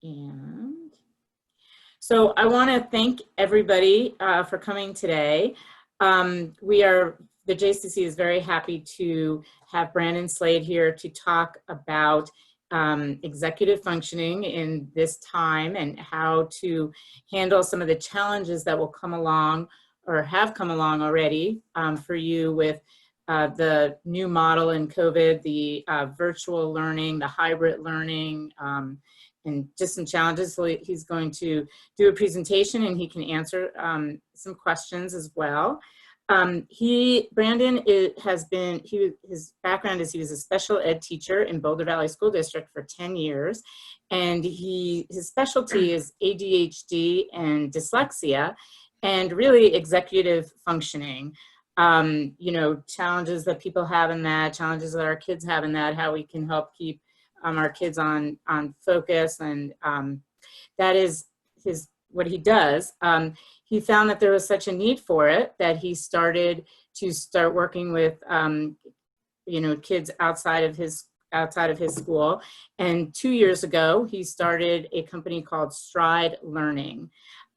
And so I want to thank everybody for coming today. The JCC is very happy to have Brandon Slade here to talk about executive functioning in this time and how to handle some of the challenges that will come along or have come along already for you with the new model in COVID, the virtual learning, the hybrid learning, and just some challenges. So he's going to do a presentation and he can answer some questions as well. Brandon his background is he was a special ed teacher in Boulder Valley School District for 10 years. And his specialty is ADHD and dyslexia and really executive functioning. You know, challenges that people have in that, challenges that our kids have in that, how we can help keep our kids on focus, and that is what he does. He found that there was such a need for it that he started working with you know, kids outside of his school. And 2 years ago, he started a company called Stride Learning.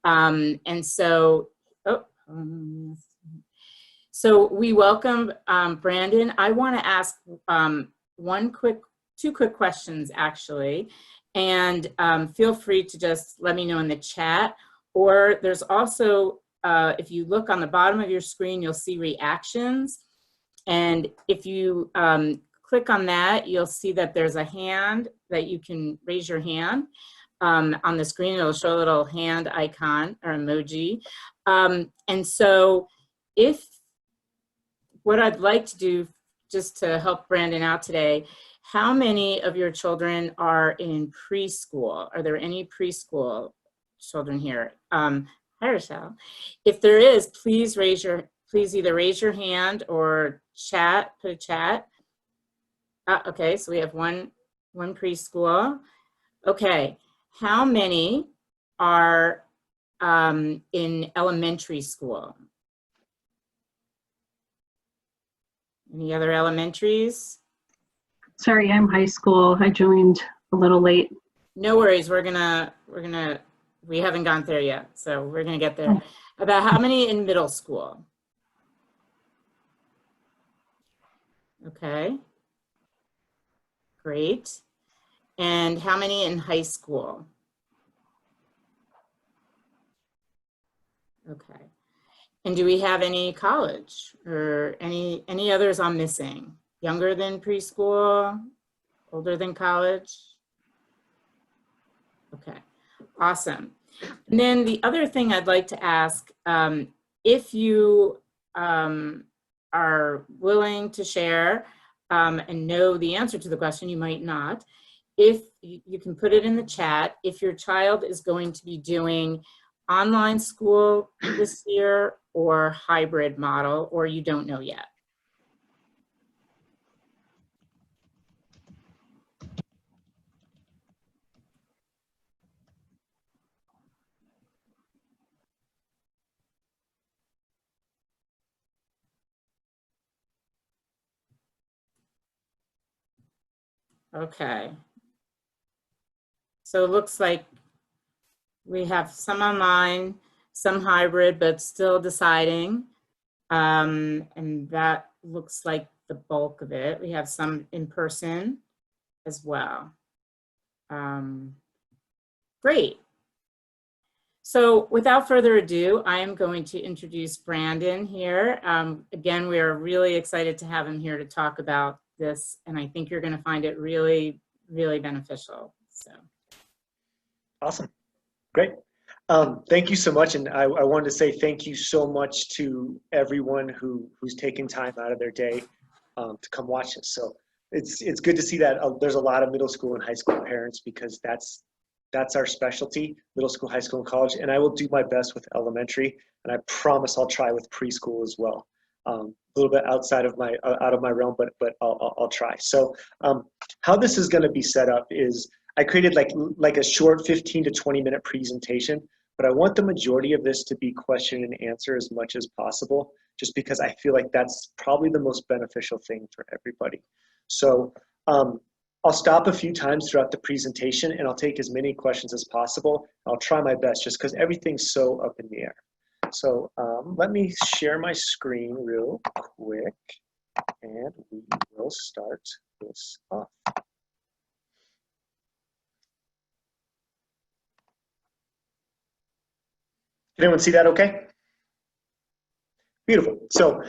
And so, so we welcome Brandon. I want to ask two quick questions actually, and feel free to just let me know in the chat. Or there's also, if you look on the bottom of your screen, you'll see reactions. And if you click on that, you'll see that there's a hand that you can raise your hand. On the screen, it'll show a little hand icon or emoji. And so what I'd like to do, just to help Brandon out today, how many of your children are in preschool? Are there any preschool children here? Hi, Rochelle. If there is, please either raise your hand or chat, put a chat. Okay, so we have one preschool. Okay, how many are in elementary school? Any other elementaries? Sorry, I'm high school. I joined a little late. No worries. We haven't gone there yet, so we're gonna get there. About how many in middle school? Okay. Great. And how many in high school? Okay. And do we have any college or any others I'm missing? Younger than preschool, older than college? Okay, awesome. And then the other thing I'd like to ask, if you are willing to share and know the answer to the question, you might not. If you can put it in the chat, if your child is going to be doing online school this year or hybrid model, or you don't know yet. Okay. So it looks like we have some online, some hybrid, but still deciding. And that looks like the bulk of it. We have some in person as well. Great. So without further ado, I am going to introduce Brandon here. Again, we are really excited to have him here to talk about this, and I think you're going to find it really, really beneficial. So. Awesome. Great. Thank you so much. And I wanted to say thank you so much to everyone who's taken time out of their day to come watch this. So it's good to see that there's a lot of middle school and high school parents, because that's our specialty, middle school, high school, and college. And I will do my best with elementary, and I promise I'll try with preschool as well. A little bit outside of my out of my realm, but I'll try. So how this is going to be set up is I created like a short 15 to 20 minute presentation, but I want the majority of this to be question and answer as much as possible, just because I feel like that's probably the most beneficial thing for everybody. So I'll stop a few times throughout the presentation and I'll take as many questions as possible. I'll try my best just because everything's so up in the air. So let me share my screen real quick and we will start this off. Can anyone see that okay? Beautiful. So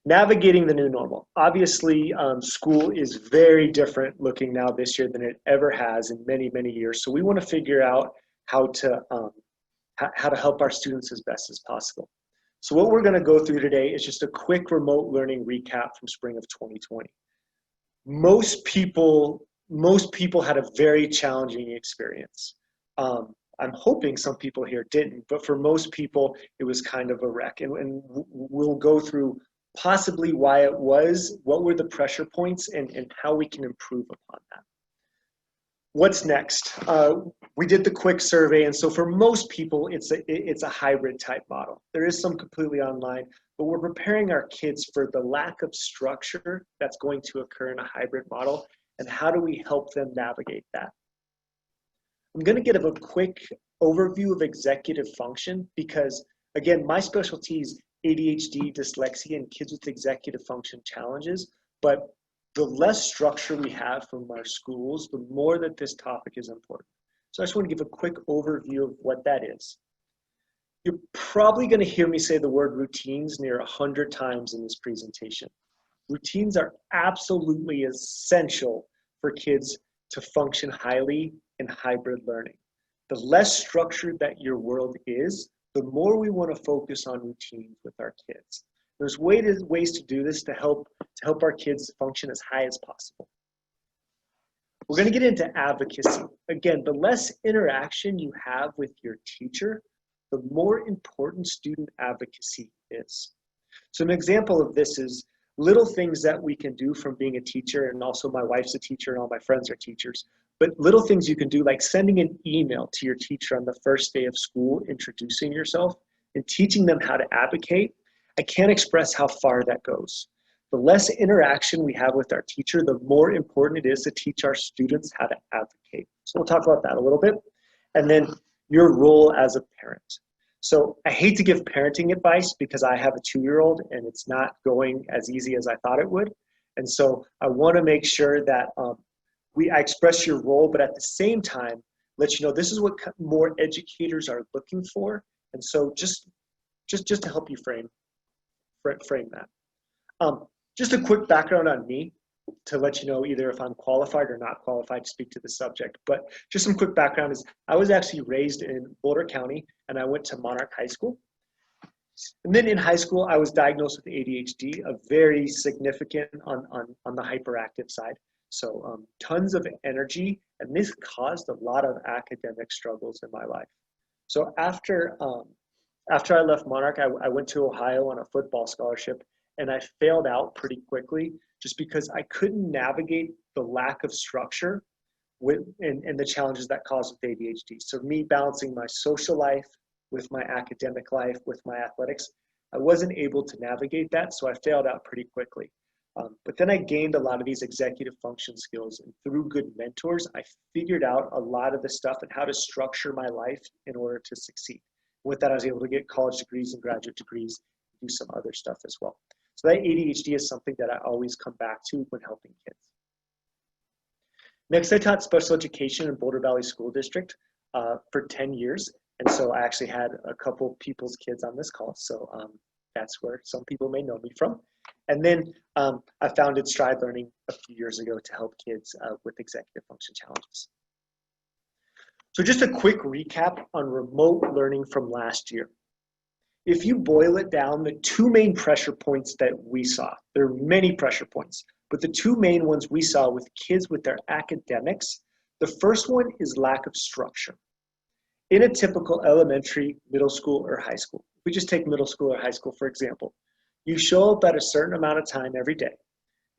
navigating the new normal. Obviously, school is very different looking now this year than it ever has in many, many years. So we want to figure out how to help our students as best as possible. So what we're going to go through today is just a quick remote learning recap from spring of 2020. Most people had a very challenging experience. I'm hoping some people here didn't, but for most people, it was kind of a wreck. And we'll go through possibly why it was, what were the pressure points, and how we can improve upon that. What's next? We did the quick survey, and so for most people, it's a hybrid type model. There is some completely online, but we're preparing our kids for the lack of structure that's going to occur in a hybrid model, and how do we help them navigate that? I'm going to give a quick overview of executive function because, again, my specialty is ADHD, dyslexia, and kids with executive function challenges, but the less structure we have from our schools, the more that this topic is important. So I just want to give a quick overview of what that is. You're probably going to hear me say the word routines near 100 times in this presentation. Routines are absolutely essential for kids to function highly in hybrid learning. The less structured that your world is, the more we want to focus on routines with our kids. There's ways to do this to help our kids function as high as possible. We're going to get into advocacy. Again, the less interaction you have with your teacher, the more important student advocacy is. So an example of this is little things that we can do from being a teacher, and also my wife's a teacher and all my friends are teachers, but little things you can do like sending an email to your teacher on the first day of school, introducing yourself and teaching them how to advocate. I can't express how far that goes. The less interaction we have with our teacher, the more important it is to teach our students how to advocate. So we'll talk about that a little bit. And then your role as a parent. So I hate to give parenting advice because I have a 2-year-old and it's not going as easy as I thought it would. And so I want to make sure that I express your role, but at the same time, let you know this is what more educators are looking for. And so just to help you frame that. Just a quick background on me to let you know either if I'm qualified or not qualified to speak to the subject. But just some quick background is I was actually raised in Boulder County and I went to Monarch High School. And then in high school, I was diagnosed with ADHD, a very significant on the hyperactive side. So tons of energy, and this caused a lot of academic struggles in my life. So after I left Monarch, I went to Ohio on a football scholarship, and I failed out pretty quickly just because I couldn't navigate the lack of structure and the challenges that caused with ADHD. So me balancing my social life with my academic life, with my athletics, I wasn't able to navigate that, so I failed out pretty quickly. But then I gained a lot of these executive function skills, and through good mentors, I figured out a lot of the stuff and how to structure my life in order to succeed. With that, I was able to get college degrees and graduate degrees, do some other stuff as well. So that ADHD is something that I always come back to when helping kids. Next, I taught special education in Boulder Valley School District for 10 years. And so I actually had a couple people's kids on this call. So that's where some people may know me from. And then I founded Stride Learning a few years ago to help kids with executive function challenges. So just a quick recap on remote learning from last year. If you boil it down, the 2 main pressure points that we saw, there are many pressure points, but the 2 main ones we saw with kids with their academics, the first one is lack of structure. In a typical elementary, middle school, or high school, if we just take middle school or high school, for example, you show up at a certain amount of time every day.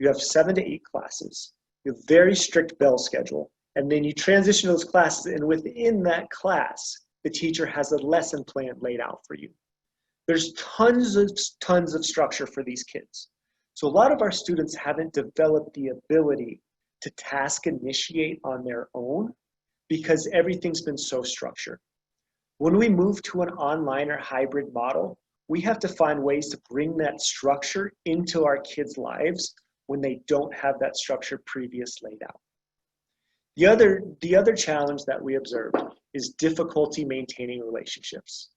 You have 7 to 8 classes. You have a very strict bell schedule. And then you transition those classes, and within that class, the teacher has a lesson plan laid out for you. There's tons of structure for these kids. So a lot of our students haven't developed the ability to task initiate on their own because everything's been so structured. When we move to an online or hybrid model, we have to find ways to bring that structure into our kids' lives when they don't have that structure previously laid out. The other challenge that we observed is difficulty maintaining relationships.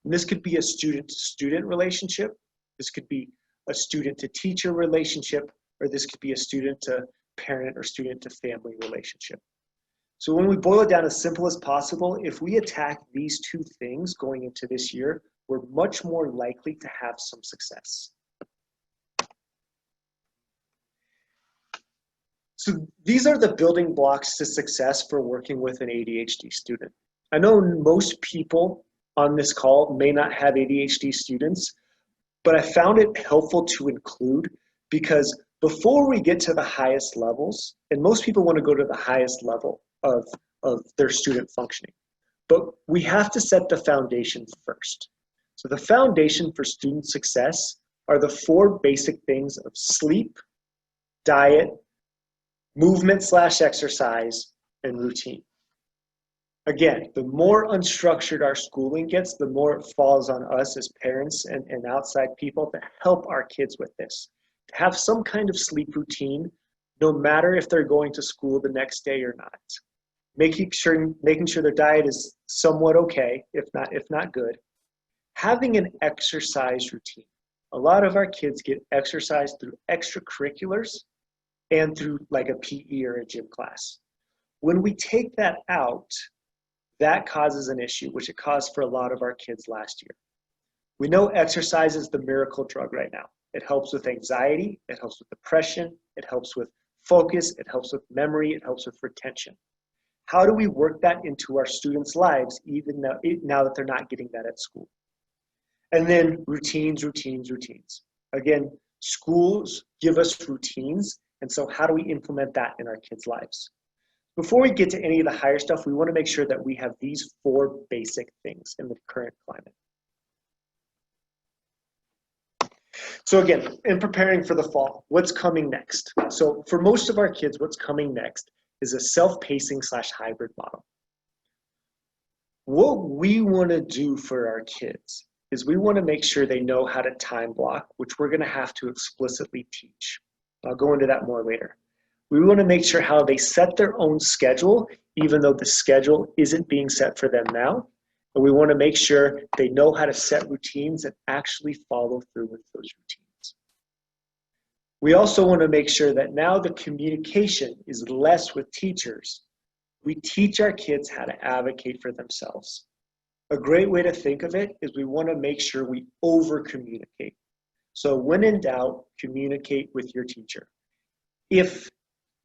And this could be a student-to-student relationship, this could be a student-to-teacher relationship, or this could be a student-to-parent or student-to-family relationship. So when we boil it down as simple as possible, if we attack these two things going into this year, we're much more likely to have some success. So these are the building blocks to success for working with an ADHD student. I know most people on this call may not have ADHD students, but I found it helpful to include because before we get to the highest levels, and most people want to go to the highest level of their student functioning, but we have to set the foundation first. So the foundation for student success are the four basic things of sleep, diet, movement/exercise, and routine. Again, the more unstructured our schooling gets, the more it falls on us as parents and outside people to help our kids with this. To have some kind of sleep routine, no matter if they're going to school the next day or not. Making sure their diet is somewhat okay, if not good. Having an exercise routine. A lot of our kids get exercise through extracurriculars and through like a PE or a gym class. When we take that out, that causes an issue, which it caused for a lot of our kids last year. We know exercise is the miracle drug right now. It helps with anxiety, it helps with depression, it helps with focus, it helps with memory, it helps with retention. How do we work that into our students' lives even now that they're not getting that at school? And then routines. Again, schools give us routines, and so how do we implement that in our kids' lives? Before we get to any of the higher stuff, we want to make sure that we have these four basic things in the current climate. So again, in preparing for the fall, what's coming next? So for most of our kids, what's coming next is a self-pacing/hybrid model. What we want to do for our kids is we want to make sure they know how to time block, which we're going to have to explicitly teach. I'll go into that more later. We want to make sure how they set their own schedule, even though the schedule isn't being set for them now. And we want to make sure they know how to set routines and actually follow through with those routines. We also want to make sure that now the communication is less with teachers. We teach our kids how to advocate for themselves. A great way to think of it is we want to make sure we over-communicate. So when in doubt, communicate with your teacher.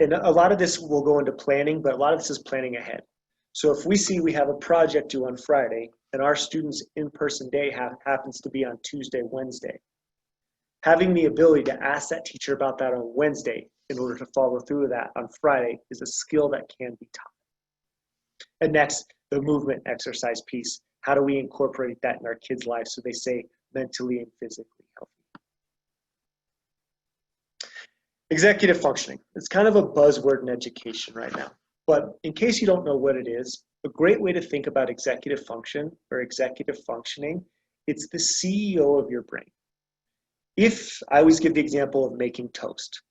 And a lot of this will go into planning, but a lot of this is planning ahead. So if we see we have a project due on Friday and our students' in-person day happens to be on Tuesday, Wednesday, having the ability to ask that teacher about that on Wednesday in order to follow through with that on Friday is a skill that can be taught. And next, the movement exercise piece. How do we incorporate that in our kids' lives so they stay mentally and physically healthy? Executive functioning. It's kind of a buzzword in education right now. But in case you don't know what it is, a great way to think about executive function or executive functioning, it's the CEO of your brain. I always give the example of making toast.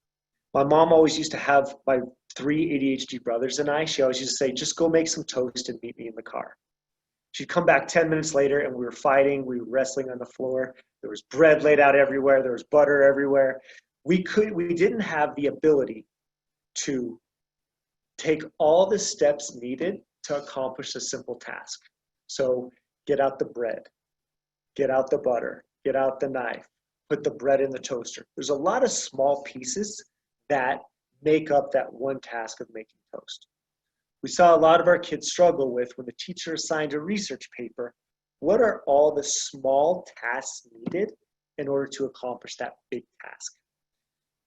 My mom always used to have my 3 ADHD brothers and I, she always used to say, just go make some toast and meet me in the car. She'd come back 10 minutes later and we were fighting, we were wrestling on the floor. There was bread laid out everywhere, there was butter everywhere. We didn't have the ability to take all the steps needed to accomplish a simple task. So get out the bread, get out the butter, get out the knife, put the bread in the toaster. There's a lot of small pieces that make up that one task of making toast. We saw a lot of our kids struggle with when the teacher assigned a research paper, what are all the small tasks needed in order to accomplish that big task?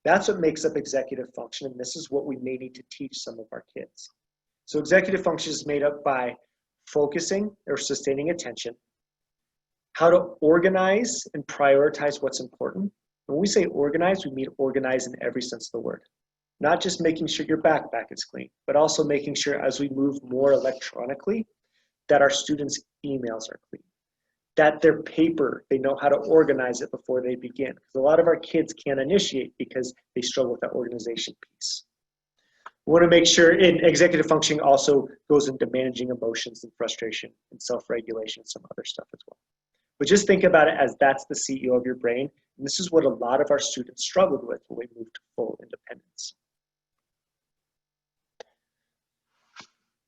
That's what makes up executive function, and this is what we may need to teach some of our kids. So executive function is made up by focusing or sustaining attention, how to organize and prioritize what's important. When we say organize, we mean organize in every sense of the word. not just making sure your backpack is clean, but also making sure as we move more electronically, that our students' emails are clean, that their paper, they know how to organize it before they begin. Because a lot of our kids can't initiate because they struggle with that organization piece. We want to make sure, and executive functioning also goes into managing emotions and frustration and self-regulation and some other stuff as well. But just think about it as that's the CEO of your brain. And this is what a lot of our students struggled with when we moved to full independence.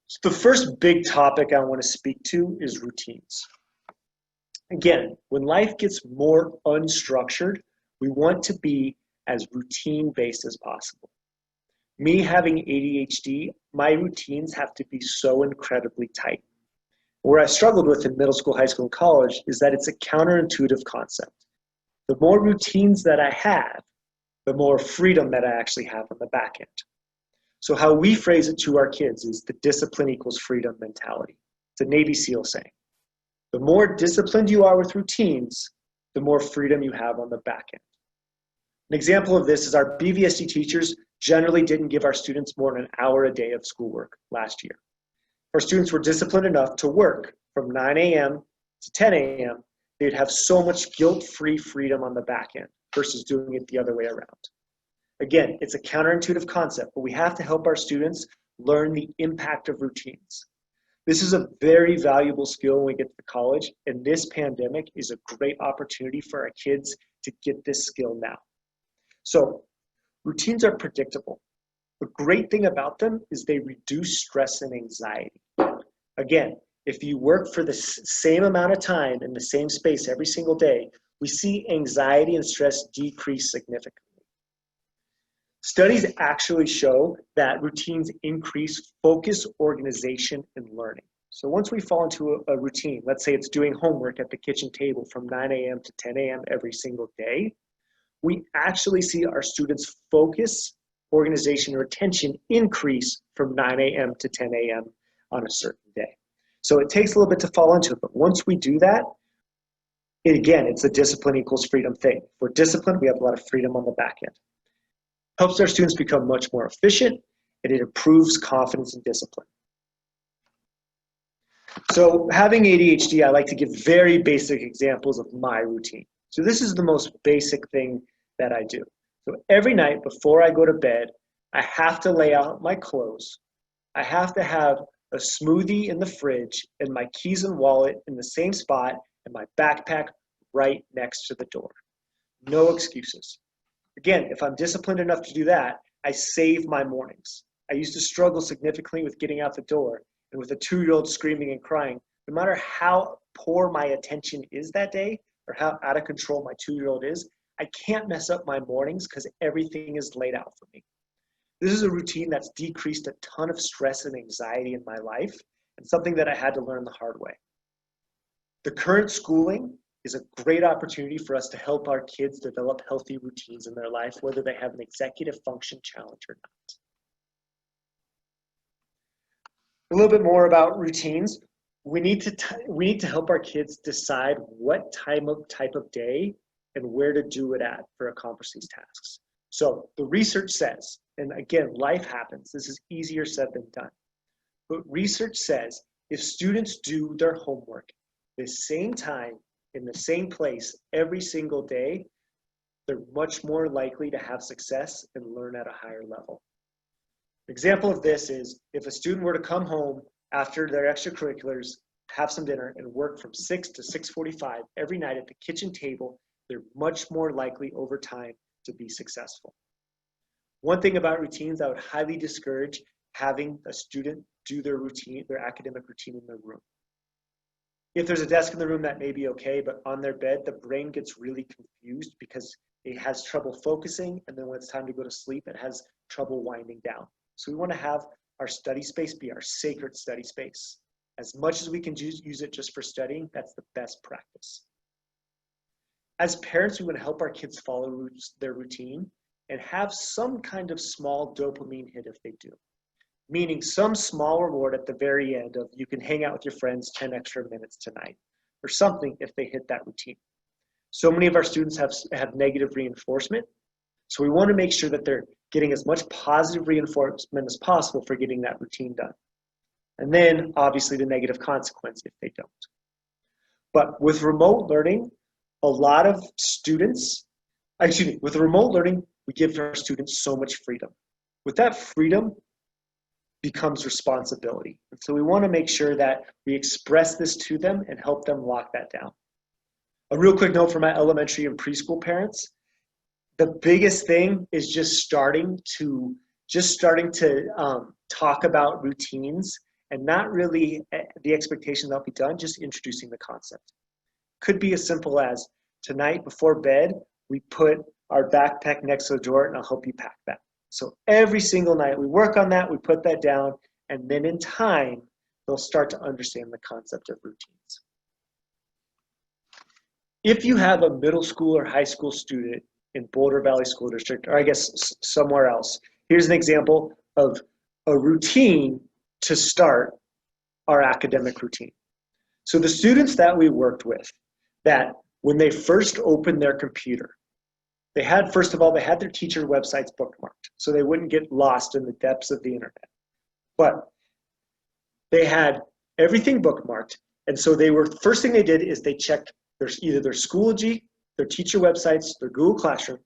So the first big topic I want to speak to is routines. Again, when life gets more unstructured, we want to be as routine-based as possible. Me having ADHD, my routines have to be so incredibly tight. Where I struggled with in middle school, high school, and college is that it's a counterintuitive concept. The more routines that I have, the more freedom that I actually have on the back end. So how we phrase it to our kids is the discipline equals freedom mentality. It's a Navy SEAL saying. The more disciplined you are with routines, the more freedom you have on the back end. An example of this is our BVSD teachers generally didn't give our students more than an hour a day of schoolwork last year. Our students were disciplined enough to work from 9 a.m. to 10 a.m. They'd have so much guilt-free freedom on the back end versus doing it the other way around. Again, it's a counterintuitive concept, but we have to help our students learn the impact of routines. This is a very valuable skill when we get to college, and this pandemic is a great opportunity for our kids to get this skill now. So, routines are predictable. The great thing about them is they reduce stress and anxiety. Again, if you work for the same amount of time in the same space every single day, we see anxiety and stress decrease significantly. Studies actually show that routines increase focus, organization, and learning. So once we fall into a routine, let's say it's doing homework at the kitchen table from 9 a.m. to 10 a.m. every single day, we actually see our students' focus, organization, or attention increase from 9 a.m. to 10 a.m. on a certain day. So it takes a little bit to fall into it, but once we do that, again, it's a discipline equals freedom thing. If we're disciplined, we have a lot of freedom on the back end. Helps our students become much more efficient, and it improves confidence and discipline. So having ADHD, I like to give very basic examples of my routine. So this is the most basic thing that I do. So every night before I go to bed, I have to lay out my clothes. I have to have a smoothie in the fridge and my keys and wallet in the same spot and my backpack right next to the door. No excuses. Again, if I'm disciplined enough to do that, I save my mornings. I used to struggle significantly with getting out the door, and with a 2-year-old screaming and crying, no matter how poor my attention is that day or how out of control my 2-year-old is, I can't mess up my mornings because everything is laid out for me. This is a routine that's decreased a ton of stress and anxiety in my life, and something that I had to learn the hard way. The current schooling is a great opportunity for us to help our kids develop healthy routines in their life, whether they have an executive function challenge or not. A little bit more about routines. We need to help our kids decide what type of day and where to do it at for accomplish these tasks. So the research says, and again, life happens. This is easier said than done. But research says if students do their homework the same time, in the same place every single day, they're much more likely to have success and learn at a higher level. An example of this is if a student were to come home after their extracurriculars, have some dinner, and work from 6 to 6:45 every night at the kitchen table, they're much more likely over time to be successful. One thing about routines, I would highly discourage having a student do their routine, their academic routine in their room. If there's a desk in the room, that may be okay, but on their bed, the brain gets really confused because it has trouble focusing, and then when it's time to go to sleep, it has trouble winding down. So we want to have our study space be our sacred study space. As much as we can use it just for studying, that's the best practice. As parents, we want to help our kids follow their routine and have some kind of small dopamine hit if they do. Meaning some small reward at the very end of you can hang out with your friends 10 extra minutes tonight or something if they hit that routine. So many of our students have negative reinforcement. So we want to make sure that they're getting as much positive reinforcement as possible for getting that routine done. And then obviously the negative consequence if they don't. But with remote learning, a lot of students, with remote learning, we give our students so much freedom. With that freedom becomes responsibility. And so we want to make sure that we express this to them and help them lock that down. A real quick note for my elementary and preschool parents. The biggest thing is just starting to talk about routines and not really the expectation that'll be done, just introducing the concept. Could be as simple as tonight before bed, we put our backpack next to the drawer and I'll help you pack that. So every single night we work on that, we put that down, and then in time, they'll start to understand the concept of routines. If you have a middle school or high school student in Boulder Valley School District, or I guess somewhere else, here's an example of a routine to start our academic routine. So the students that we worked with, that when they first opened their computer, they had their teacher websites bookmarked so they wouldn't get lost in the depths of the internet. But they had everything bookmarked, and so first thing they did is they checked either their Schoology, their teacher websites, their Google Classroom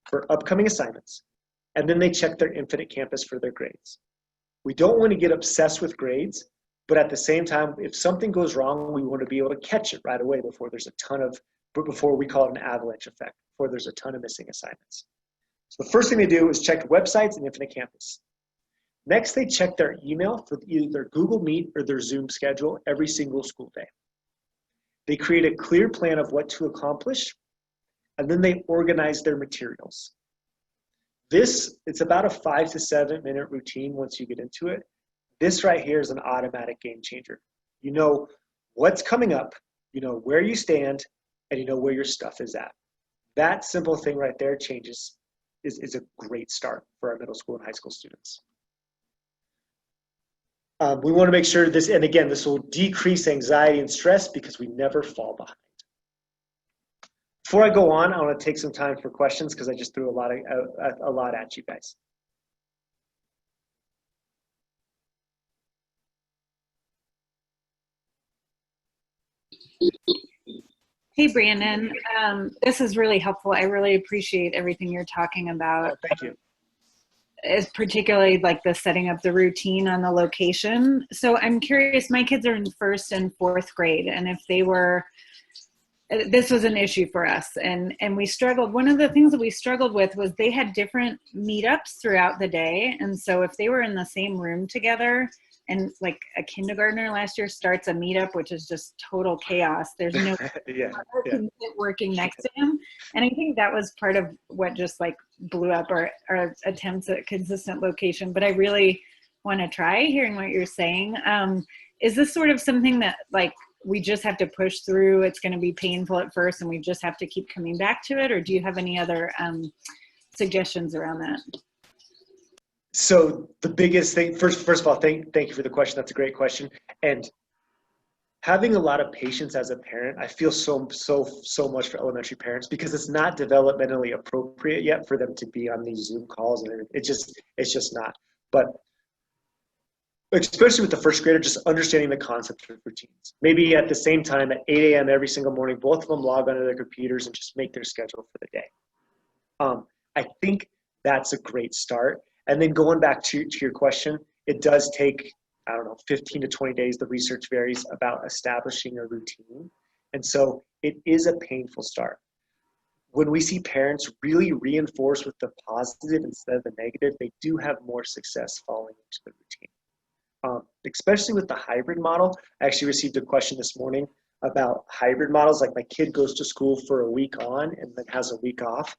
for upcoming assignments, and then they checked their Infinite Campus for their grades. We don't want to get obsessed with grades, but at the same time, if something goes wrong, we want to be able to catch it right away before we call it an avalanche effect, before there's a ton of missing assignments. So the first thing they do is check websites and Infinite Campus. Next, they check their email for either their Google Meet or their Zoom schedule every single school day. They create a clear plan of what to accomplish, and then they organize their materials. It's about a 5 to 7 minute routine once you get into it. This right here is an automatic game changer. You know what's coming up, you know where you stand, and you know where your stuff is at. That simple thing right there is a great start for our middle school and high school students. We want to make sure this will decrease anxiety and stress because we never fall behind. Before I go on, I want to take some time for questions because I just threw a lot at you guys. Hey, Brandon. This is really helpful. I really appreciate everything you're talking about. Oh, thank you. It's particularly like the setting up the routine on the location. So I'm curious, my kids are in 1st and 4th grade, and this was an issue for us, and we struggled. One of the things that we struggled with was they had different meetups throughout the day. And so if they were in the same room together, and like a kindergartner last year starts a meetup, which is just total chaos. There's no working next to him. And I think that was part of what just like blew up our attempts at consistent location. But I really want to try hearing what you're saying. Is this sort of something that like we just have to push through? It's going to be painful at first and we just have to keep coming back to it? Or do you have any other suggestions around that? So the biggest thing, first of all, thank you for the question. That's a great question. And having a lot of patience as a parent, I feel so much for elementary parents because it's not developmentally appropriate yet for them to be on these Zoom calls, and it's just not. But especially with the 1st grader, just understanding the concept of routines. Maybe at the same time at 8 a.m. every single morning, both of them log onto their computers and just make their schedule for the day. I think that's a great start. And then going back to your question, it does take, 15 to 20 days. The research varies about establishing a routine. And so it is a painful start. When we see parents really reinforce with the positive instead of the negative, they do have more success falling into the routine. Especially with the hybrid model. I actually received a question this morning about hybrid models. Like my kid goes to school for a week on and then has a week off.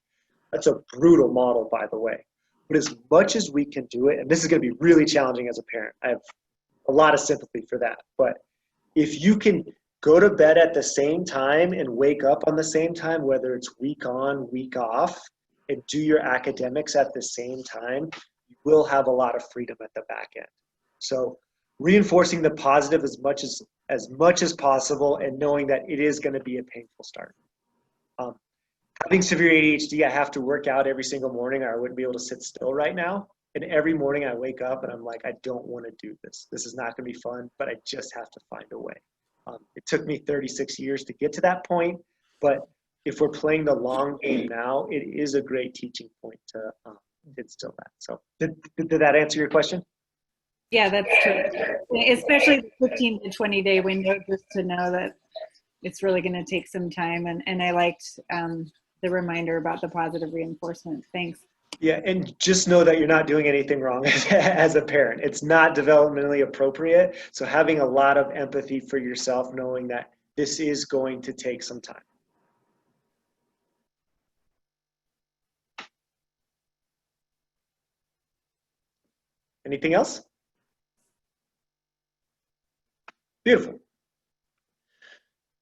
That's a brutal model, by the way. But as much as we can do it, and this is going to be really challenging as a parent, I have a lot of sympathy for that. But if you can go to bed at the same time and wake up on the same time, whether it's week on, week off, and do your academics at the same time, you will have a lot of freedom at the back end. So reinforcing the positive as much as possible and knowing that it is going to be a painful start. Having severe ADHD, I have to work out every single morning or I wouldn't be able to sit still right now. And every morning I wake up and I'm like, I don't want to do this. This is not going to be fun, but I just have to find a way. It took me 36 years to get to that point, but if we're playing the long game now, it is a great teaching point to instill that. So did that answer your question? Yeah, that's true. Especially the 15 to 20 day window, just to know that it's really going to take some time. And I liked the reminder about the positive reinforcement. Thanks. Yeah, and just know that you're not doing anything wrong as a parent. It's not developmentally appropriate. So having a lot of empathy for yourself, knowing that this is going to take some time. Anything else? Beautiful.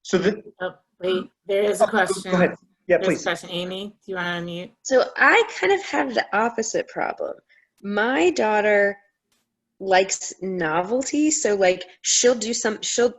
So Oh, wait, there is a question. Go ahead. Yeah, There's please. a question. Amy, do you want to unmute? So I kind of have the opposite problem. My daughter likes novelty, so like she'll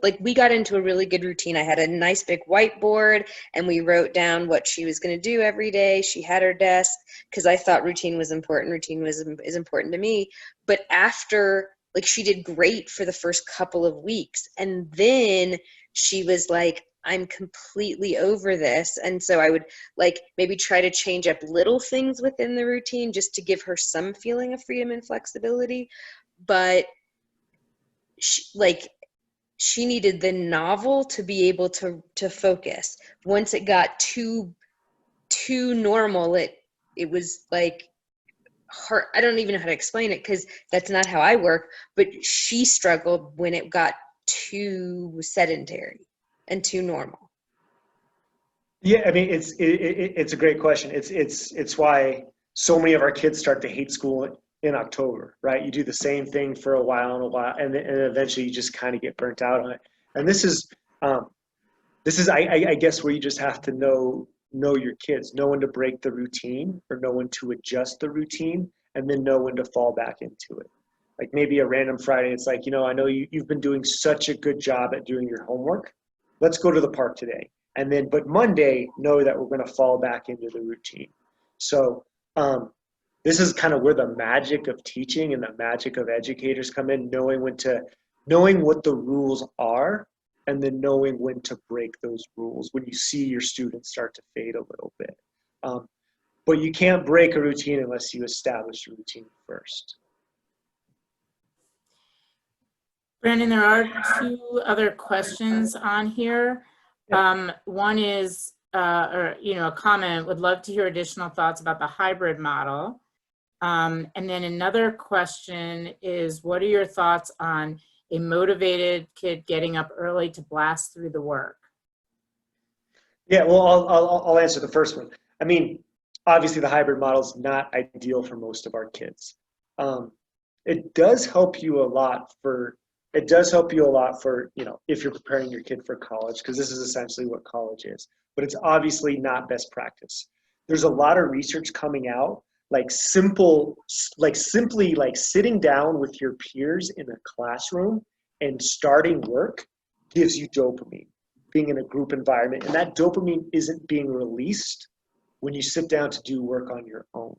like we got into a really good routine. I had a nice big whiteboard and we wrote down what she was going to do every day. She had her desk because I thought routine was important. Routine is important to me. But after, like, she did great for the first couple of weeks, and then she was like, I'm completely over this. And so I would like maybe try to change up little things within the routine just to give her some feeling of freedom and flexibility. But she needed the novel to be able to focus. Once it got too normal, it was like hard. I don't even know how to explain it because that's not how I work, but she struggled when it got too sedentary and too normal. Yeah, I mean, it's a great question. It's why so many of our kids start to hate school in October, right? You do the same thing for a while, and eventually you just kind of get burnt out on it. And this is I guess where you just have to know your kids, know when to break the routine or know when to adjust the routine, and then know when to fall back into it. Like maybe a random Friday, it's like, I know you've been doing such a good job at doing your homework. Let's go to the park today. And then, but Monday, know that we're going to fall back into the routine. So this is kind of where the magic of teaching and the magic of educators come in, knowing what the rules are, and then knowing when to break those rules when you see your students start to fade a little bit. But you can't break a routine unless you establish a routine first. Brandon, there are two other questions on here. One is, a comment, would love to hear additional thoughts about the hybrid model. And then another question is, what are your thoughts on a motivated kid getting up early to blast through the work? Yeah, well, I'll answer the first one. I mean, obviously the hybrid model is not ideal for most of our kids. It does help you a lot for, if you're preparing your kid for college, because this is essentially what college is, but it's obviously not best practice. There's a lot of research coming out, simply sitting down with your peers in a classroom and starting work gives you dopamine, being in a group environment, and that dopamine isn't being released when you sit down to do work on your own,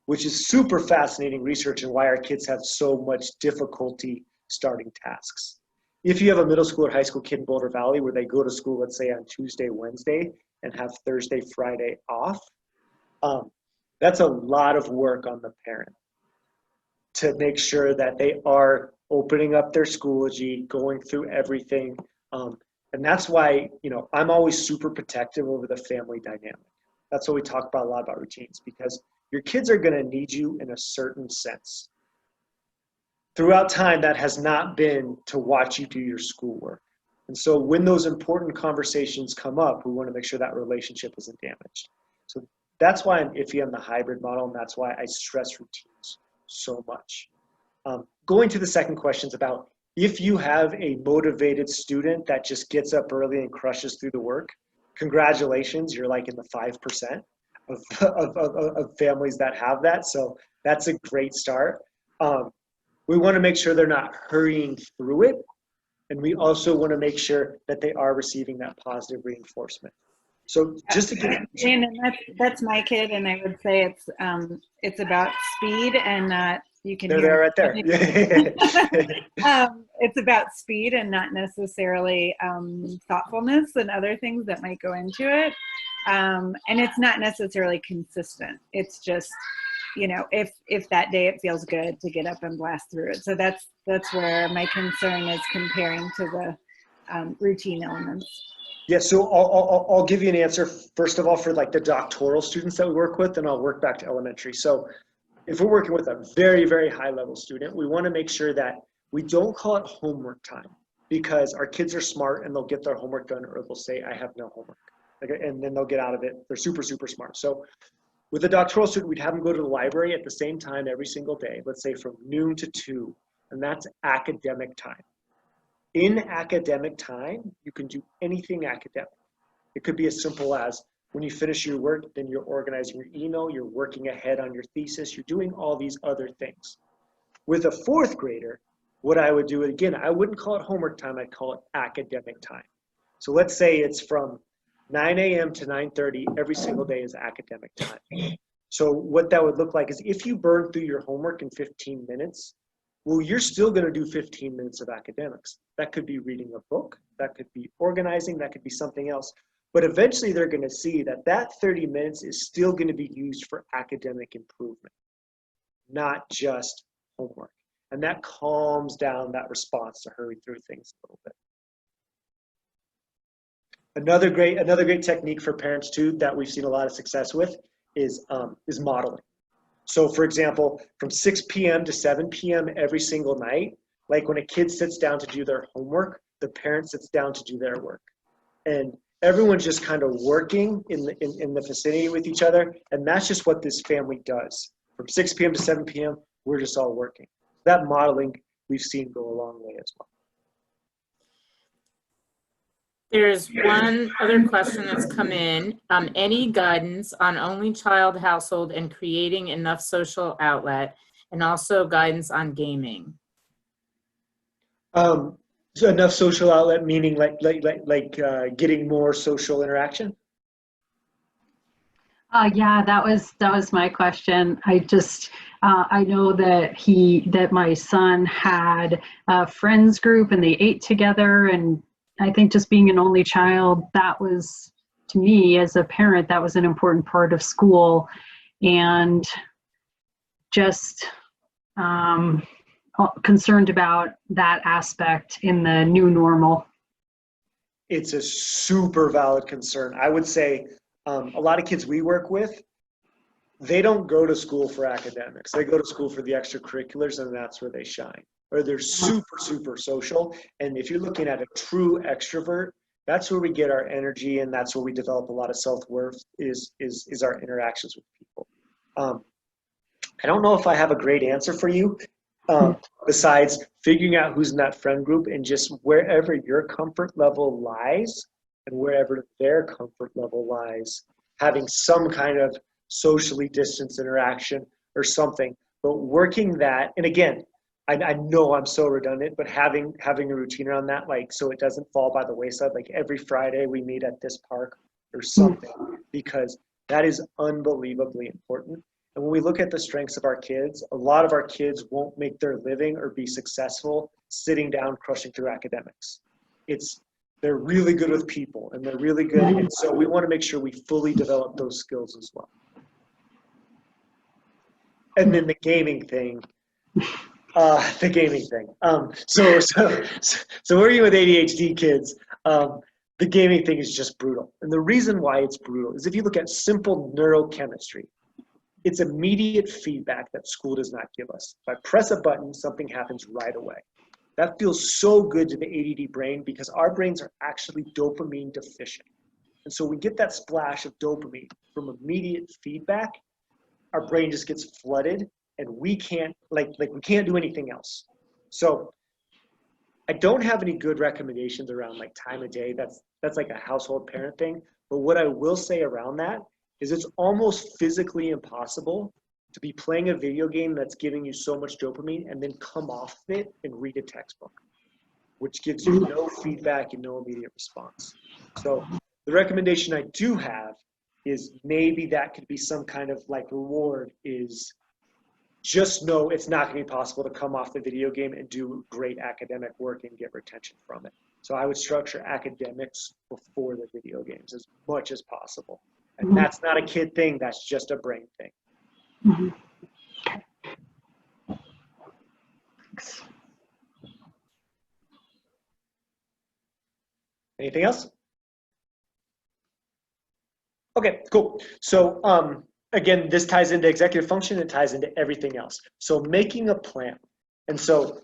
which is super fascinating research and why our kids have so much difficulty starting tasks. If you have a middle school or high school kid in Boulder Valley where they go to school, let's say on Tuesday, Wednesday, and have Thursday, Friday off, that's a lot of work on the parent to make sure that they are opening up their Schoology, going through everything. And that's why, I'm always super protective over the family dynamic. That's what we talk about a lot about routines, because your kids are going to need you in a certain sense. Throughout time, that has not been to watch you do your schoolwork. And so when those important conversations come up, we want to make sure that relationship isn't damaged. So that's why I'm iffy on the hybrid model, and that's why I stress routines so much. Going to the second question is about if you have a motivated student that just gets up early and crushes through the work, congratulations, you're like in the 5% of families that have that. So that's a great start. We want to make sure they're not hurrying through it. And we also want to make sure that they are receiving that positive reinforcement. So just to give, And that's my kid, and I would say it's about speed and not, you can there they hear are right there. it's about speed and not necessarily thoughtfulness and other things that might go into it. And it's not necessarily consistent. It's just, if that day it feels good to get up and blast through it. So that's where my concern is comparing to the routine elements. Yeah, so I'll give you an answer, first of all, for like the doctoral students that we work with, and I'll work back to elementary. So if we're working with a very, very high level student, we want to make sure that we don't call it homework time, because our kids are smart and they'll get their homework done, or they'll say, I have no homework. Okay, and then they'll get out of it. They're super, super smart. So with a doctoral student, we'd have them go to the library at the same time every single day, let's say from noon to 2, and that's academic time. In academic time, you can do anything academic. It could be as simple as when you finish your work, then you're organizing your email, you're working ahead on your thesis, you're doing all these other things. With a 4th grader, what I would do, again, I wouldn't call it homework time, I'd call it academic time. So let's say it's from 9 a.m. to 9:30 every single day is academic time. So what that would look like is if you burn through your homework in 15 minutes, well, you're still going to do 15 minutes of academics. That could be reading a book, that could be organizing, that could be something else. But eventually they're going to see that that 30 minutes is still going to be used for academic improvement, not just homework. And that calms down that response to hurry through things a little bit. Another great technique for parents too that we've seen a lot of success with is modeling. So for example, from 6 p.m. to 7 p.m. every single night, like when a kid sits down to do their homework, the parent sits down to do their work. And everyone's just kind of working in the vicinity with each other. And that's just what this family does. From 6 p.m. to 7 p.m., we're just all working. That modeling we've seen go a long way as well. There's one other question that's come in. Any guidance on only child household and creating enough social outlet, and also guidance on gaming? So enough social outlet, meaning like getting more social interaction? Yeah, that was my question. I know that my son had a friends group and they ate together, and I think just being an only child, that was, to me as a parent, that was an important part of school, and just concerned about that aspect in the new normal. It's a super valid concern. I would say a lot of kids we work with, they don't go to school for academics. They go to school for the extracurriculars, and that's where they shine. Or they're super, super social. And if you're looking at a true extrovert, that's where we get our energy, and that's where we develop a lot of self-worth is our interactions with people. I don't know if I have a great answer for you, besides figuring out who's in that friend group, and just wherever your comfort level lies and wherever their comfort level lies, having some kind of socially distanced interaction or something, but working that. And again, I know I'm so redundant, but having a routine around that, like, so it doesn't fall by the wayside, like every Friday we meet at this park or something, because that is unbelievably important. And when we look at the strengths of our kids, a lot of our kids won't make their living or be successful sitting down, crushing through academics. They're really good with people, and they're really good. And so we want to make sure we fully develop those skills as well. And then the gaming thing. So working with ADHD kids, the gaming thing is just brutal. And the reason why it's brutal is if you look at simple neurochemistry, it's immediate feedback that school does not give us. If I press a button, something happens right away. That feels so good to the ADD brain because our brains are actually dopamine deficient. And so we get that splash of dopamine from immediate feedback, our brain just gets flooded, and we can't we can't do anything else. So I don't have any good recommendations around like time of day. That's like a household parent thing. But what I will say around that is it's almost physically impossible to be playing a video game that's giving you so much dopamine and then come off it and read a textbook, which gives you no feedback and no immediate response. So The recommendation I do have is maybe that could be some kind of like reward, is just know it's not going to be possible to come off the video game and do great academic work and get retention from it. So I would structure academics before the video games as much as possible. And Mhm. that's not a kid thing, that's just a brain thing. Mhm. Thanks. Anything else? Okay, cool. So again, this ties into executive function and ties into everything else. So making a plan. And so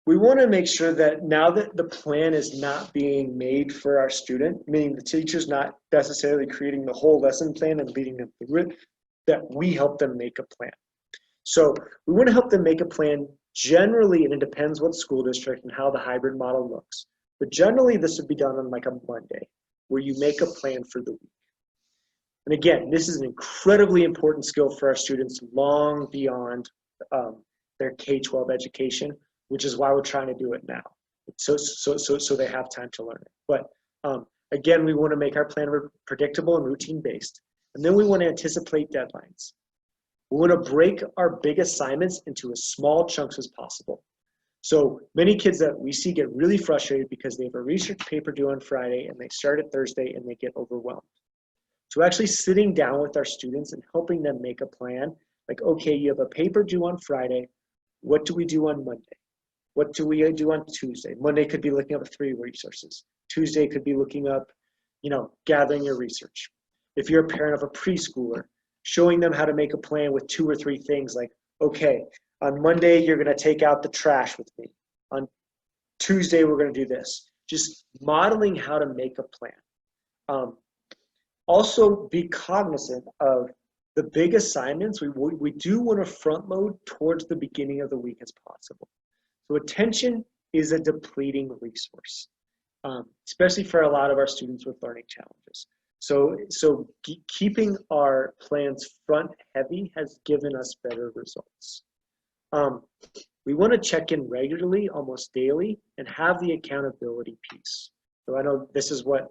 we want to make sure that now that the plan is not being made for our student, meaning the teacher's not necessarily creating the whole lesson plan and leading them through it, that we help them make a plan. So we want to help them make a plan generally, and it depends what school district and how the hybrid model looks. But generally, this would be done on like a Monday, where you make a plan for the week. And again, this is an incredibly important skill for our students long beyond their K-12 education, which is why we're trying to do it now, so they have time to learn it. But again, we want to make our plan predictable and routine-based, and then we want to anticipate deadlines. We want to break our big assignments into as small chunks as possible. So many kids that we see get really frustrated because they have a research paper due on Friday and they start it Thursday and they get overwhelmed. So actually sitting down with our students and helping them make a plan, like, okay, you have a paper due on Friday. What do we do on Monday? What do we do on Tuesday? Monday could be looking up 3 resources. Tuesday could be looking up, gathering your research. If you're a parent of a preschooler, showing them how to make a plan with 2 or 3 things, like, okay, on Monday, you're going to take out the trash with me. On Tuesday, we're going to do this. Just modeling how to make a plan. Also, be cognizant of the big assignments. We do want to front load towards the beginning of the week as possible. So attention is a depleting resource, especially for a lot of our students with learning challenges. So keeping our plans front heavy has given us better results. We want to check in regularly, almost daily, and have the accountability piece. So I know this is what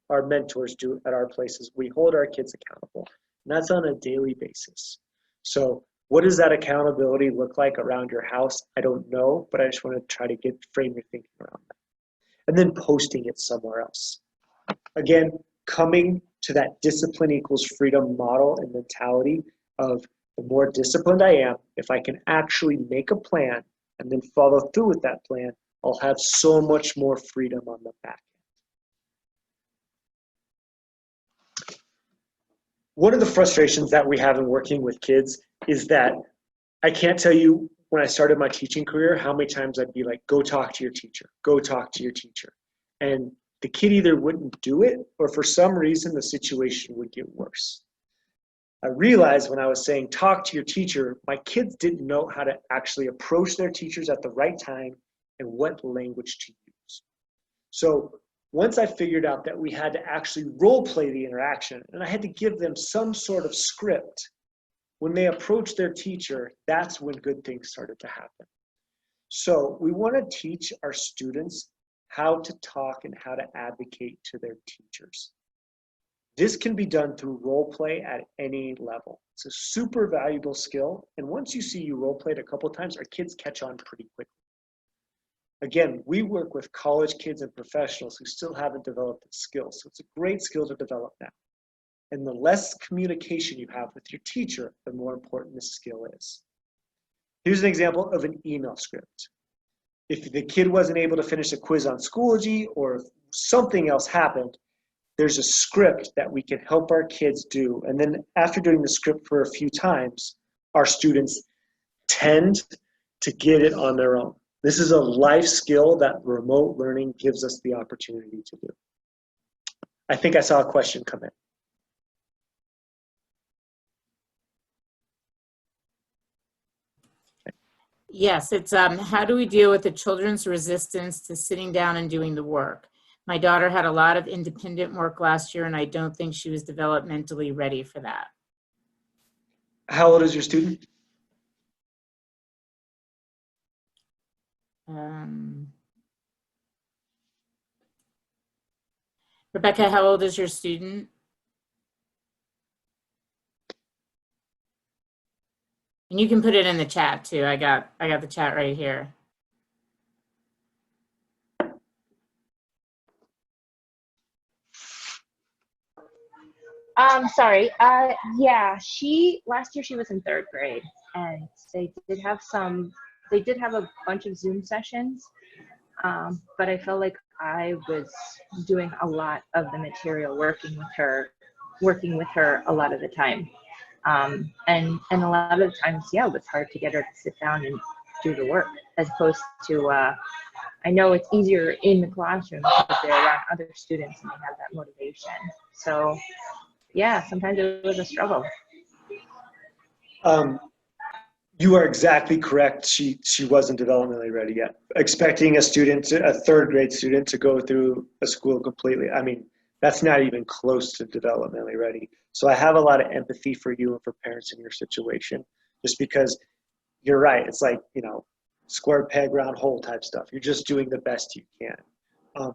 our mentors do at our places. We hold our kids accountable, and that's on a daily basis. So what does that accountability look like around your house? I don't know, but I just want to try to frame your thinking around that. And then posting it somewhere else. Again, coming to that discipline equals freedom model and mentality of the more disciplined I am, if I can actually make a plan and then follow through with that plan, I'll have so much more freedom on the back end. One of the frustrations that we have in working with kids is that I can't tell you when I started my teaching career how many times I'd be like, go talk to your teacher, go talk to your teacher. And the kid either wouldn't do it, or for some reason the situation would get worse. I realized when I was saying talk to your teacher, my kids didn't know how to actually approach their teachers at the right time and what language to use. So once I figured out that we had to actually role play the interaction and I had to give them some sort of script, when they approached their teacher, that's when good things started to happen. So we want to teach our students how to talk and how to advocate to their teachers. This can be done through role play at any level. It's a super valuable skill. And once you see you role play it a couple of times, our kids catch on pretty quickly. Again, we work with college kids and professionals who still haven't developed the skills. So it's a great skill to develop now. And the less communication you have with your teacher, the more important this skill is. Here's an example of an email script. If the kid wasn't able to finish a quiz on Schoology, or if something else happened, there's a script that we can help our kids do. And then after doing the script for a few times, our students tend to get it on their own. This is a life skill that remote learning gives us the opportunity to do. I think I saw a question come in. Yes, it's how do we deal with the children's resistance to sitting down and doing the work? My daughter had a lot of independent work last year, and I don't think she was developmentally ready for that. How old is your student? Rebecca, how old is your student? And you can put it in the chat too. I got the chat right here. Sorry. Yeah, last year she was in 3rd grade, and they did have a bunch of Zoom sessions, but I felt like I was doing a lot of the material, working with her a lot of the time. And a lot of the times, yeah, it was hard to get her to sit down and do the work, as opposed to, I know it's easier in the classroom because they're around other students and they have that motivation. So yeah, sometimes it was a struggle. You are exactly correct. She wasn't developmentally ready yet. Expecting a 3rd grade student to go through a school completely, I mean, that's not even close to developmentally ready. So I have a lot of empathy for you and for parents in your situation, just because you're right. It's like, you know, square peg, round hole type stuff. You're just doing the best you can.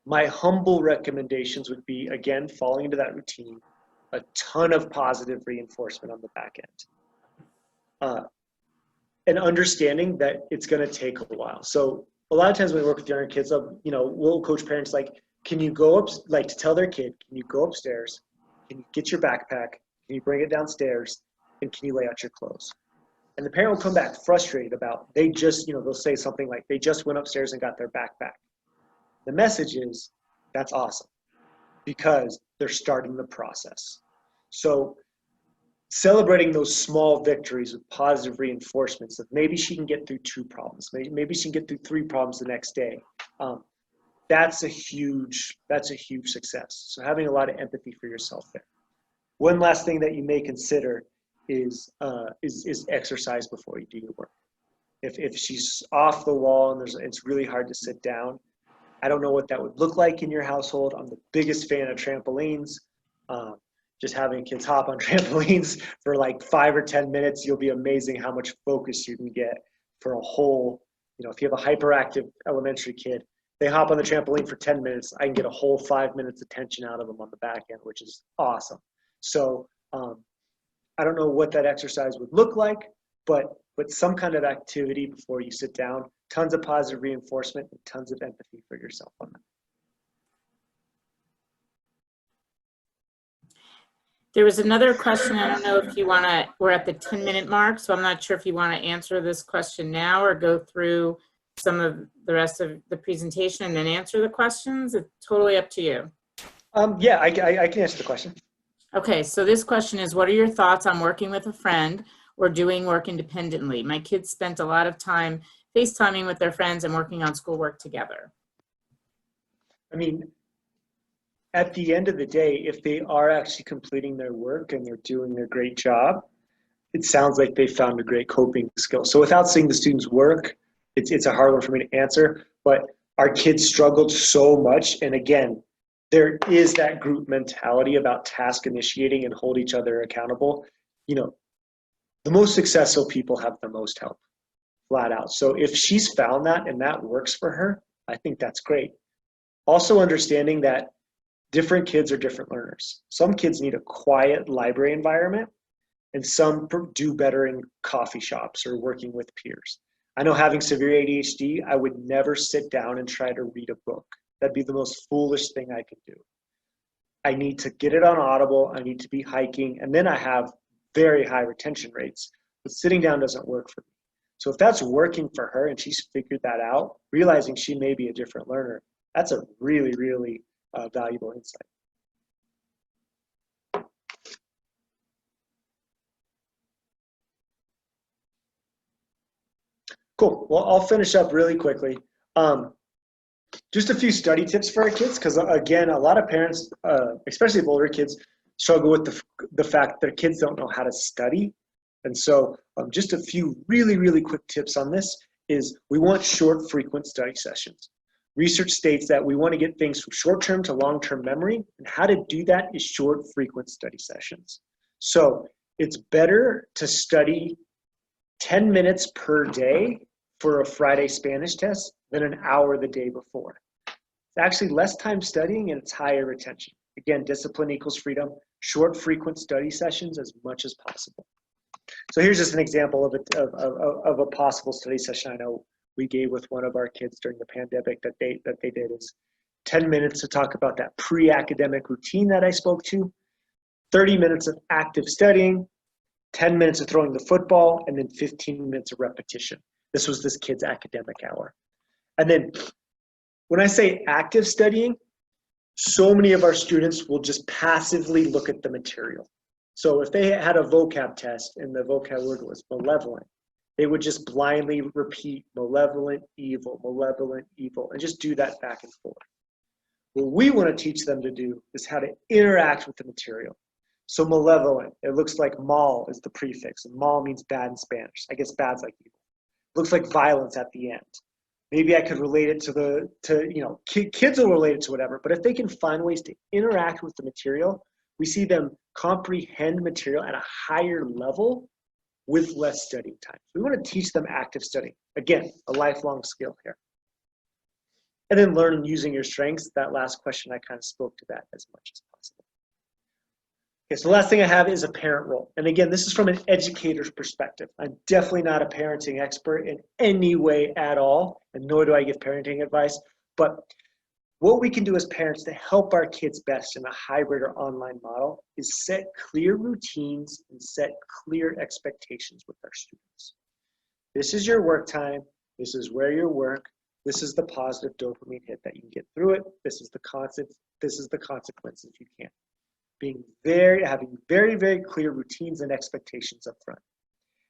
My humble recommendations would be, again, falling into that routine, a ton of positive reinforcement on the back end. And understanding that it's going to take a while. So a lot of times when we work with younger kids, you know, we'll coach parents like, can you go up, like to tell their kid, can you go upstairs? Can you get your backpack? Can you bring it downstairs? And can you lay out your clothes? And the parent will come back frustrated about, they just, you know, they'll say something like, they just went upstairs and got their backpack. The message is, that's awesome, because they're starting the process. So celebrating those small victories with positive reinforcements of maybe she can get through 2 problems, maybe she can get through 3 problems the next day. That's a huge success. So having a lot of empathy for yourself there. One last thing that you may consider is exercise before you do your work. If she's off the wall and it's really hard to sit down, I don't know what that would look like in your household. I'm the biggest fan of trampolines. Just having kids hop on trampolines for like 5 or 10 minutes, you'll be amazing how much focus you can get for a whole, you know, if you have a hyperactive elementary kid, they hop on the trampoline for 10 minutes, I can get a whole 5 minutes attention out of them on the back end, which is awesome. So I don't know what that exercise would look like, but some kind of activity before you sit down, tons of positive reinforcement and tons of empathy for yourself on that. There was another question. I don't know if you want to, we're at the 10-minute mark, so I'm not sure if you want to answer this question now or go through some of the rest of the presentation and then answer the questions. It's totally up to you. Yeah, I can answer the question. Okay, so this question is, what are your thoughts on working with a friend or doing work independently? My kids spent a lot of time FaceTiming with their friends and working on schoolwork together. I mean, at the end of the day, if they are actually completing their work and they're doing a great job, it sounds like they found a great coping skill. So without seeing the students work, it's a hard one for me to answer, but our kids struggled so much. And again, there is that group mentality about task initiating and hold each other accountable. You know, the most successful people have the most help, flat out. So if she's found that and that works for her, I think that's great. Also understanding that different kids are different learners. Some kids need a quiet library environment, and some do better in coffee shops or working with peers. I know having severe ADHD, I would never sit down and try to read a book. That'd be the most foolish thing I could do. I need to get it on Audible, I need to be hiking, and then I have very high retention rates, but sitting down doesn't work for me. So if that's working for her and she's figured that out, realizing she may be a different learner, that's a really, really valuable insight. Cool. Well, I'll finish up really quickly. Just a few study tips for our kids, because again, a lot of parents, especially of older kids, struggle with the fact that their kids don't know how to study. And so just a few really, really quick tips on this is we want short, frequent study sessions. Research states that we want to get things from short-term to long-term memory, and how to do that is short, frequent study sessions. So it's better to study 10 minutes per day for a Friday Spanish test than an hour the day before. It's actually less time studying and it's higher retention. Again, discipline equals freedom. Short, frequent study sessions as much as possible. So here's just an example of a possible study session I know we gave with one of our kids during the pandemic that they did is 10 minutes to talk about that pre-academic routine that I spoke to, 30 minutes of active studying, 10 minutes of throwing the football, and then 15 minutes of repetition. This was this kid's academic hour. And then when I say active studying, so many of our students will just passively look at the material. So if they had a vocab test and the vocab word was malevolent, they would just blindly repeat malevolent, evil, and just do that back and forth. What we want to teach them to do is how to interact with the material. So malevolent, it looks like mal is the prefix, and mal means bad in Spanish. I guess bad's like evil. It looks like violence at the end. Maybe I could relate it to kids will relate it to whatever, but if they can find ways to interact with the material, we see them comprehend material at a higher level with less studying time. We want to teach them active studying. Again, a lifelong skill here. And then learn using your strengths. That last question, I kind of spoke to that as much as possible. Okay, so the last thing I have is a parent role. And again, this is from an educator's perspective. I'm definitely not a parenting expert in any way at all, and nor do I give parenting advice. But what we can do as parents to help our kids best in a hybrid or online model is set clear routines and set clear expectations with our students. This is your work time. This is where you work. This is the positive dopamine hit that you can get through it. This is the consequences if you can't. Having very, very clear routines and expectations up front.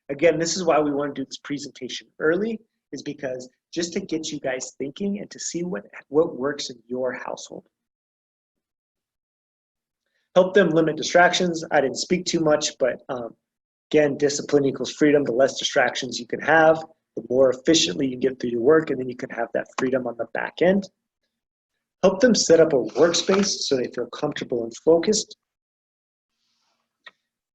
Again, this is why we want to do this presentation early, is because just to get you guys thinking and to see what works in your household. Help them limit distractions. I didn't speak too much, but again, discipline equals freedom. The less distractions you can have, the more efficiently you get through your work, and then you can have that freedom on the back end. Help them set up a workspace so they feel comfortable and focused.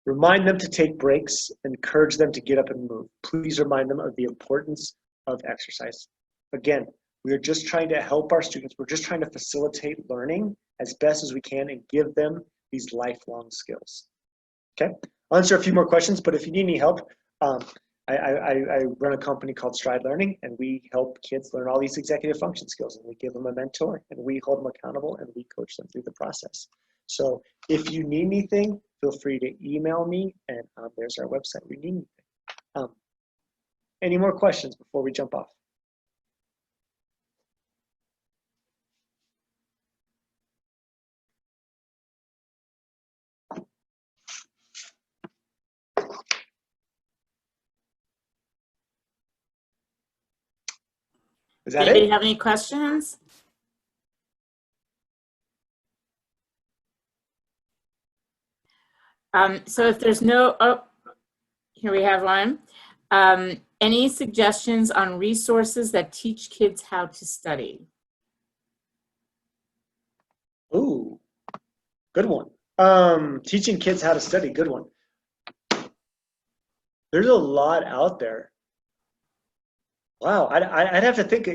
Remind them to take breaks, encourage them to get up and move. Please remind them of the importance of exercise. Again, we are just trying to help our students. We're just trying to facilitate learning as best as we can and give them these lifelong skills. Okay, I'll answer a few more questions, but if you need any help, I run a company called Stride Learning, and we help kids learn all these executive function skills, and we give them a mentor, and we hold them accountable, and we coach them through the process. So if you need anything, feel free to email me, and there's our website. We need anything. Any more questions before we jump off? Is that Anybody it? have any questions? So if there's here we have one. Any suggestions on resources that teach kids how to study? Ooh, good one. Teaching kids how to study, good one. There's a lot out there. Wow, I'd have to think.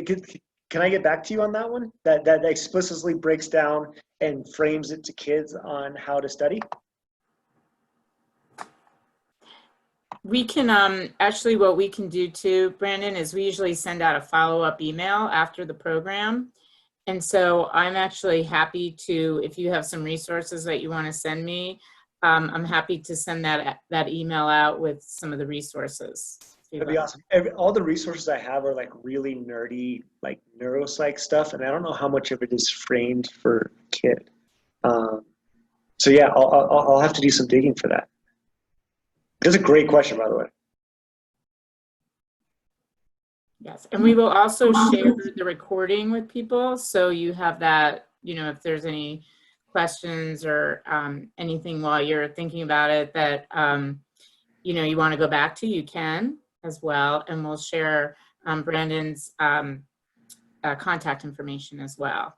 Can I get back to you on that one? That explicitly breaks down and frames it to kids on how to study? We can, actually what we can do too, Brandon, is we usually send out a follow-up email after the program. And so I'm actually happy to, if you have some resources that you want to send me, I'm happy to send that email out with some of the resources. That'd be awesome. All the resources I have are like really nerdy, like neuropsych stuff, and I don't know how much of it is framed for a kid. So yeah, I'll have to do some digging for that. That's a great question, by the way. Yes, and we will also share the recording with people, so you have that, you know, if there's any questions or anything while you're thinking about it that, you know, you want to go back to, you can as well, and we'll share Brandon's contact information as well.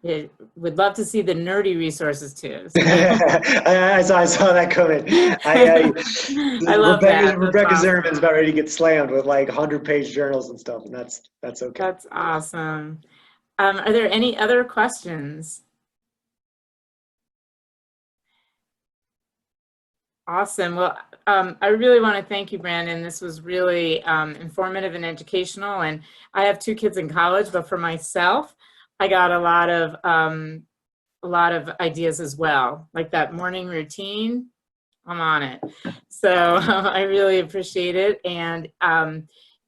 would love to see the nerdy resources too. So. I saw that coming. I love that. That's Rebecca awesome. Zimmerman's about ready to get slammed with like 100-page journals and stuff, and that's okay. That's awesome. Are there any other questions? Awesome. Well, I really want to thank you, Brandon. This was really informative and educational. And I have 2 kids in college, but for myself, I got a lot of ideas as well, like that morning routine. I'm on it. So I really appreciate it. And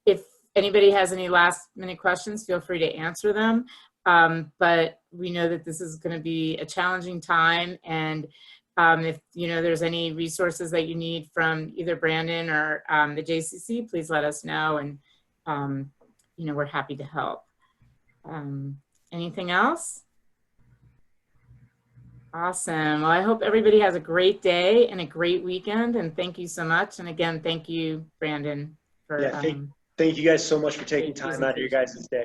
if anybody has any last minute questions, feel free to answer them. But we know that this is going to be a challenging time, and if there's any resources that you need from either Brandon or the JCC, please let us know, and we're happy to help. Anything else? Awesome. Well, I hope everybody has a great day and a great weekend, and thank you so much. And again, thank you, Brandon, for Thank you guys so much for taking time out of your guys' day.